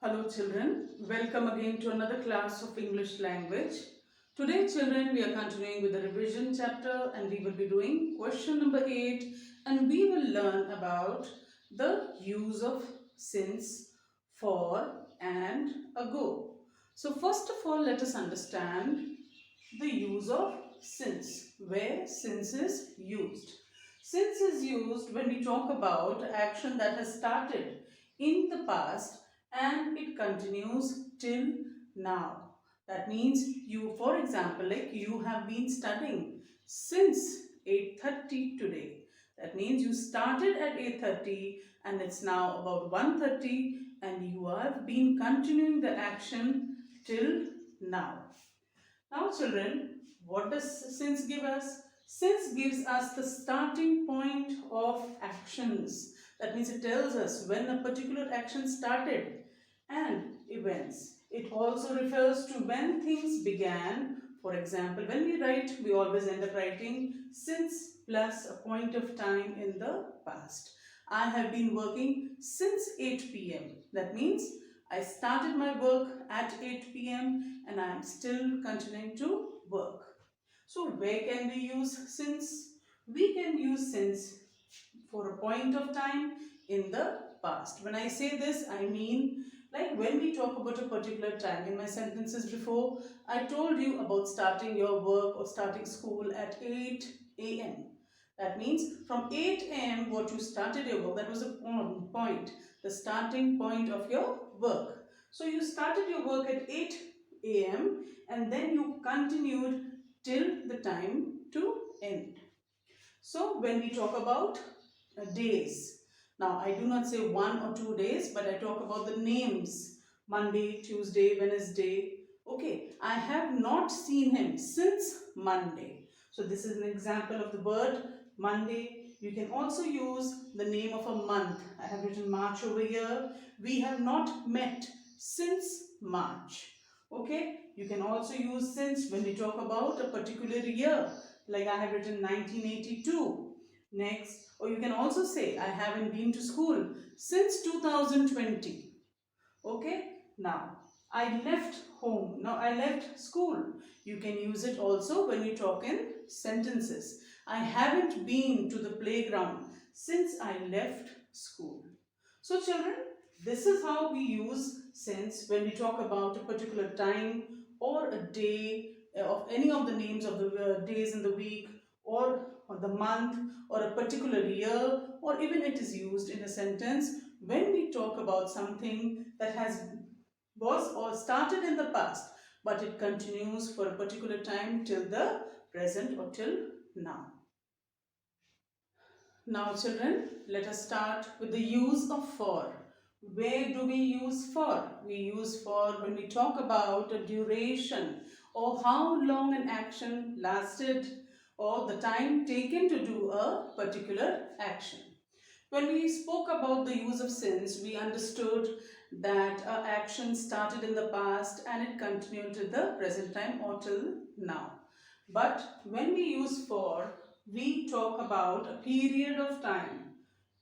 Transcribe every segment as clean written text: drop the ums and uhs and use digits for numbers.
Hello children, welcome again to another class of English language. Today children we are continuing with the revision chapter and we will be doing question number 8 and we will learn about the use of since, for and ago. So first of all let us understand the use of since, where since is used. Since is used when we talk about action that has started in the past and it continues till now. That means you, for example, like you have been studying since 8:30 today. That means you started at 8:30 and it's now about 1:30 and you have been continuing the action till now. Now children, what does since give us? Since gives us the starting point of actions. That means it tells us when a particular action started and events. It also refers to when things began. For example, when we write, we always end up writing since plus a point of time in the past. I have been working since 8 p.m. That means I started my work at 8 p.m. and I am still continuing to work. So where can we use since? We can use since for a point of time in the past. When I say this, I mean like when we talk about a particular time. In my sentences before, I told you about starting your work or starting school at 8 a.m. That means from 8 a.m. what you started your work, that was a point, the starting point of your work. So you started your work at 8 a.m. and then you continued till the time to end. So when we talk about days, now I do not say 1 or 2 days, but I talk about the names: Monday, Tuesday, Wednesday. Okay, I have not seen him since Monday. So this is an example of the word Monday. You can also use the name of a month. I have written March over here. We have not met since March. Okay, you can also use since when we talk about a particular year. Like I have written 1982. Next, or you can also say I haven't been to school since 2020. Okay, now I left home. Now I left school. You can use it also when you talk in sentences. I haven't been to the playground since I left school. So children, this is how we use since when we talk about a particular time or a day of any of the names of the days in the week or the month or a particular year, or even it is used in a sentence when we talk about something that was or started in the past but it continues for a particular time till the present or till now. Now children, let us start with the use of for. Where do we use for? We use for when we talk about a duration or how long an action lasted or the time taken to do a particular action. When we spoke about the use of since, we understood that an action started in the past and it continued to the present time or till now. But when we use for, we talk about a period of time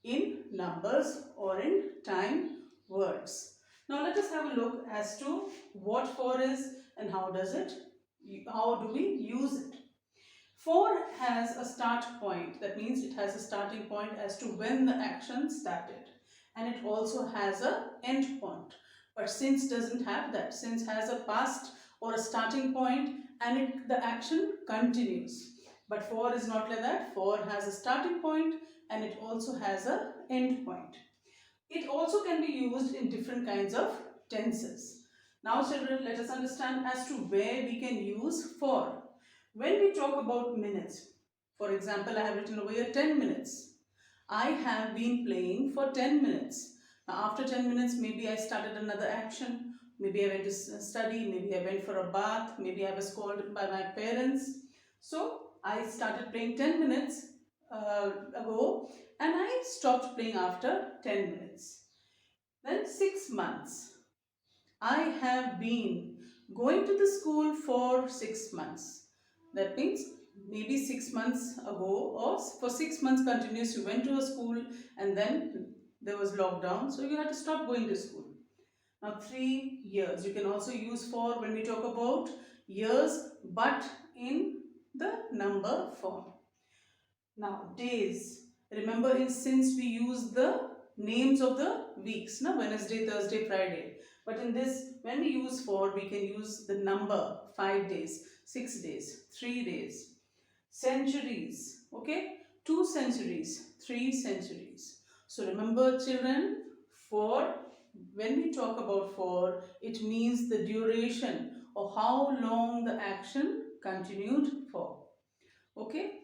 in numbers or in time words. Now let us have a look as to what for is and how do we use it. For has a start point. That means it has a starting point as to when the action started. And it also has a end point. But since doesn't have that. Since has a past or a starting point and the action continues. But for is not like that. For has a starting point and it also has a end point. It also can be used in different kinds of tenses. Now children, let us understand as to where we can use for. When we talk about minutes, for example, I have written over here 10 minutes. I have been playing for 10 minutes. Now after 10 minutes, maybe I started another action. Maybe I went to study, maybe I went for a bath, maybe I was called by my parents. So I started playing 10 minutes ago and I stopped playing after 10 minutes. Then 6 months. I have been going to the school for 6 months. That means maybe 6 months ago or for 6 months continuous you went to a school and then there was lockdown, so you had to stop going to school. Now 3 years. You can also use for when we talk about years, but in the number form. Now days. Remember, since we use the names of the weeks, na? Wednesday, Thursday, Friday. But in this, when we use for, we can use the number 5 days, 6 days, 3 days. Centuries, okay? 2 centuries, 3 centuries. So remember children, for, when we talk about for, it means the duration or how long the action continued for. Okay?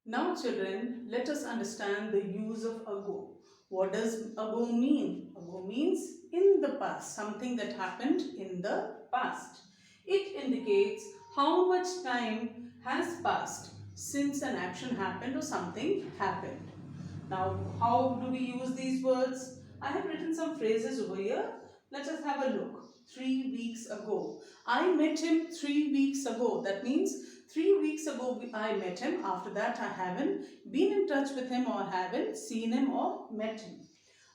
Now children, let us understand the use of ago. What does ago mean? Ago means in the past, something that happened in the past. It indicates how much time has passed since an action happened or something happened. Now, how do we use these words? I have written some phrases over here. Let us have a look. 3 weeks ago. I met him 3 weeks ago. That means 3 weeks ago I met him. After that I haven't been in touch with him or haven't seen him or met him.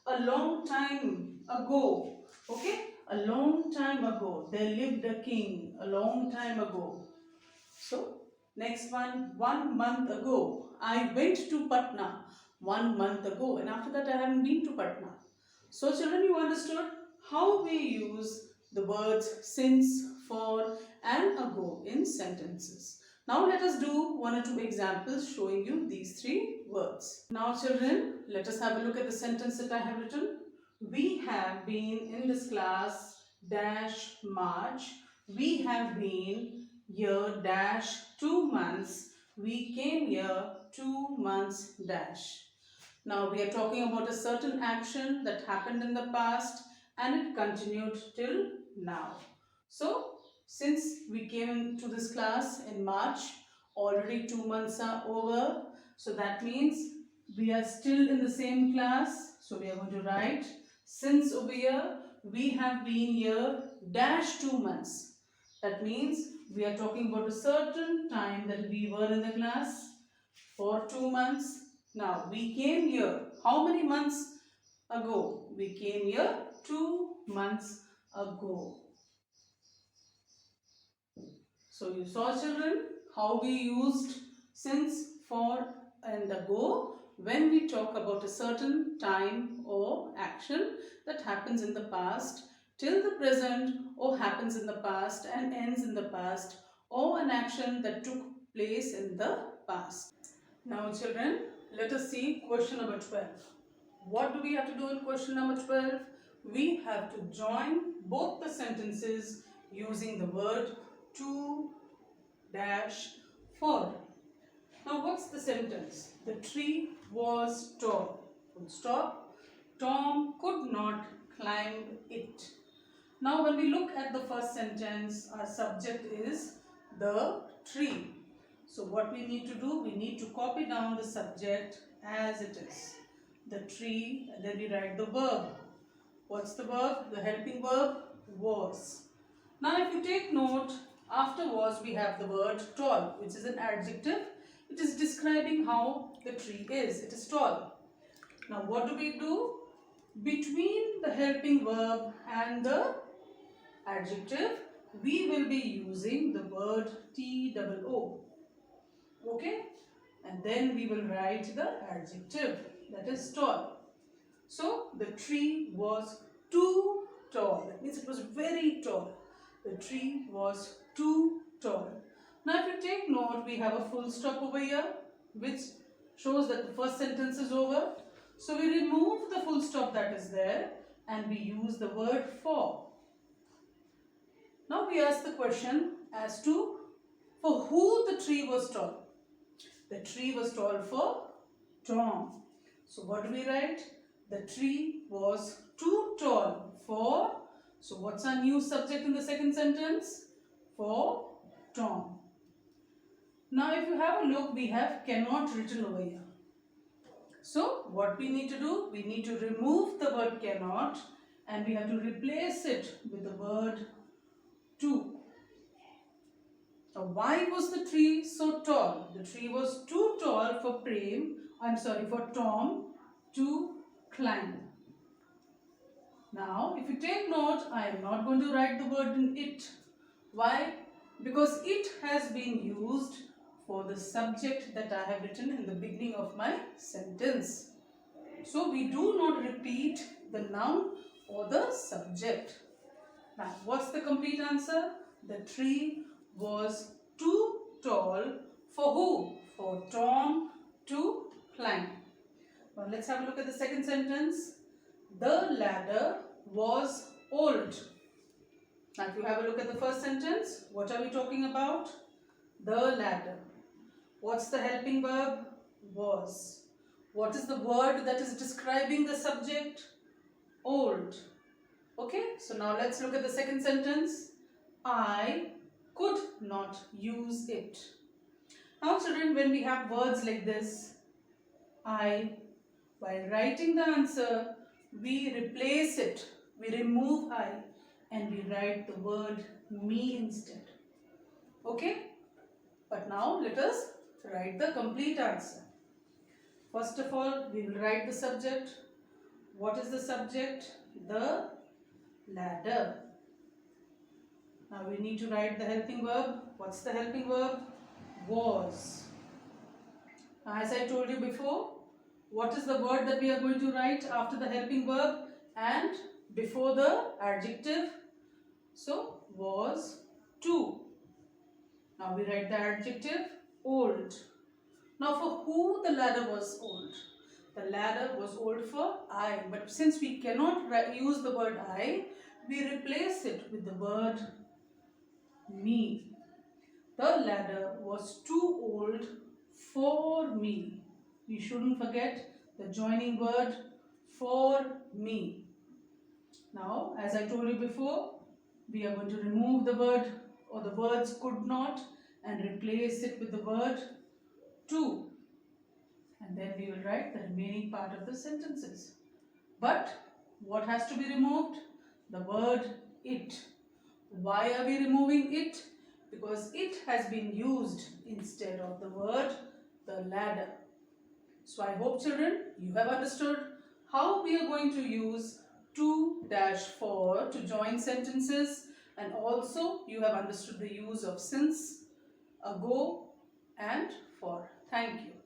A long time ago. Okay? A long time ago. There lived a king. A long time ago. So, next one. 1 month ago. I went to Patna 1 month ago. And after that I haven't been to Patna. So, children, you understood how we use the words since, for and ago in sentences. Now let us do 1 or 2 examples showing you these 3 words. Now children, let us have a look at the sentence that I have written. We have been in this class dash March. We have been here dash 2 months. We came here 2 months dash. Now we are talking about a certain action that happened in the past and it continued till now. So, since we came to this class in March, already 2 months are over. So that means we are still in the same class. So we are going to write since over here. We have been here dash 2 months. That means we are talking about a certain time that we were in the class for 2 months. Now we came here. How many months ago? We came here 2 months ago. So you saw children how we used since, for and ago when we talk about a certain time or action that happens in the past till the present or happens in the past and ends in the past, or an action that took place in the past. Now children, let us see question number 12. What do we have to do in question number 12? We have to join both the sentences using the word to dash for. Now what's the sentence? The tree was tall. Full stop. Tom could not climb it. Now when we look at the first sentence, our subject is the tree. So what we need to do, we need to copy down the subject as it is. The tree, and then we write the verb. What's the verb? The helping verb was. Now if you take note, after was we have the word tall, which is an adjective. It is describing how the tree is. It is tall. Now what do we do? Between the helping verb and the adjective, we will be using the word TOO. Okay? And then we will write the adjective, that is tall. So the tree was too tall. That means it was very tall. The tree was too tall. Now if you take note, we have a full stop over here which shows that the first sentence is over. So we remove the full stop that is there and we use the word for. Now we ask the question as to for who the tree was tall. The tree was tall for Tom. So what do we write? The tree was too tall for, so what's our new subject in the second sentence? For Tom. Now if you have a look, we have cannot written over here. So what we need to do? We need to remove the word cannot and we have to replace it with the word to. Now why was the tree so tall? The tree was too tall for for Tom to climb. Now, if you take note, I am not going to write the word in it. Why? Because it has been used for the subject that I have written in the beginning of my sentence. So, we do not repeat the noun or the subject. Now, what's the complete answer? The tree was too tall for who? For Tom to climb. Now, let's have a look at the second sentence. The ladder was old. Now, if you have a look at the first sentence, what are we talking about? The ladder. What's the helping verb? Was. What is the word that is describing the subject? Old. Okay, so now let's look at the second sentence. I could not use it. Now, children, when we have words like this, I, while writing the answer, we replace it. We remove I and we write the word me instead. Okay? But now let us write the complete answer. First of all, we will write the subject. What is the subject? The ladder. Now we need to write the helping verb. What's the helping verb? Was. Now, as I told you before, what is the word that we are going to write after the helping verb and before the adjective? So, was too. Now we write the adjective old. Now for who the ladder was old? The ladder was old for I. But since we cannot use the word I, we replace it with the word me. The ladder was too old for me. We shouldn't forget the joining word for me. Now, as I told you before, we are going to remove the word or the words could not and replace it with the word to. And then we will write the remaining part of the sentences. But what has to be removed? The word it. Why are we removing it? Because it has been used instead of the word the ladder. So I hope, children, you have understood how we are going to use to-for to join sentences, and also you have understood the use of since, ago and for. Thank you.